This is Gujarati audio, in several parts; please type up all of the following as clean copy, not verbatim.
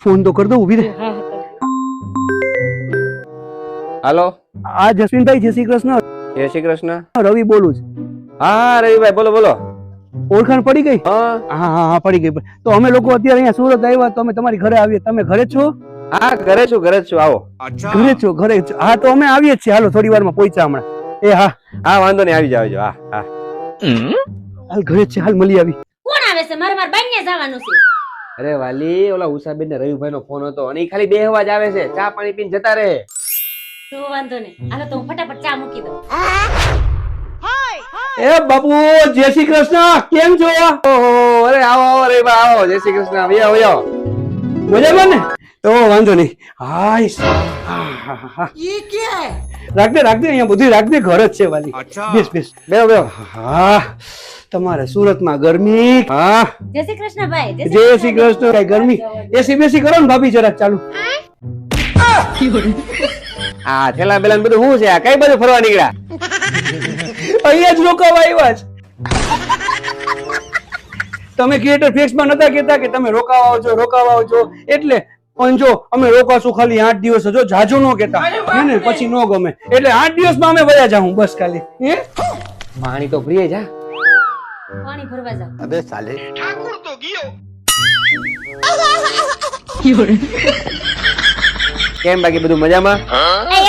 ફોન તો કર દો, ઊભી રહે. હાલો, આ જસવીનભાઈ, જય શ્રી કૃષ્ણ. જય શ્રી કૃષ્ણ. રવિ બોલું છું. હા રવિભાઈ, બોલો બોલો. ઓળખાણ પડી ગઈ? હા હા હા હા, પડી ગઈ. તો અમે લોકો અત્યારે અહીંયા સુરત આવ્યા, તો અમે તમારી ઘરે આવીએ. તમે ઘરે જ છો? હા, ઘરે છું આવો. ઘરે છો? ઘરે જ છો? હા, તો અમે આવીએ જ છીએ. હાલો, થોડી વારમાં પહોંચ્યા હમણાં. એ હા હા, વાંધો નહીં, આવી જાવ. હા હા, હાલ ઘરે જ છે. હાલ મળી આવી. કોણ આવે છે? મારે બાઈને જવાનું છે. અરે વાલી, ઓલા ઉષાબેન ને રવિભાઈ નો ફોન હતો અને ઈ ખાલી બેહવા જ આવે છે. ચા પાણી પીને જતા રહે. તો વાંધો નહીં, હાલો તો હું ફટાફટ ચા મૂકી દઉં. એ બાપુ, જય શ્રી કૃષ્ણ. કેમ છો? ઓહો, અરે આવો આવો રવિભાઈ, આવો. જય શ્રી કૃષ્ણ. આવો. મજામાં ને? તો વાંધો નહીં. હાય, રાખજે અહીંયા બધું રાખજે. ઘર જ છે વાલી. બેસ બેસ. બેહો. હા, તમારે સુરતમાં ગરમી? હા, જય શ્રી કૃષ્ણ ભાઈ. જય શ્રી કૃષ્ણ. કઈ ગરમી? એસી બેસી કરો ને ભાભી, જરાક ચાલુ. આ થેલા બેલા બધું શું છે? આ કઈ બધું ફરવા નીકળ્યા? અહીંયા જ રોકાવા આવ્યા છે. તમે ક્રિએટર ફિક્સ માં નતા કેતા કે તમે રોકાવા આવજો એટલે? પણ જો અમે રોકાશું ખાલી 8 દિવસ, જો જાજો નો કેતા ને, પછી નો ગમે એટલે 8 દિવસમાં અમે વયા જાઉં બસ ખાલી. હે, પાણી તો પ્રિય જા. પાણી ભરવા જાવ. અબે સાલે, ઠાકુર તો ગયો. કેમ બાકી બધું મજામાં?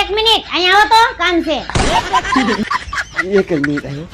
એક મિનિટ, અહીંયા આવો તો કામ છે. એક જ મિનિટ આવ્યો.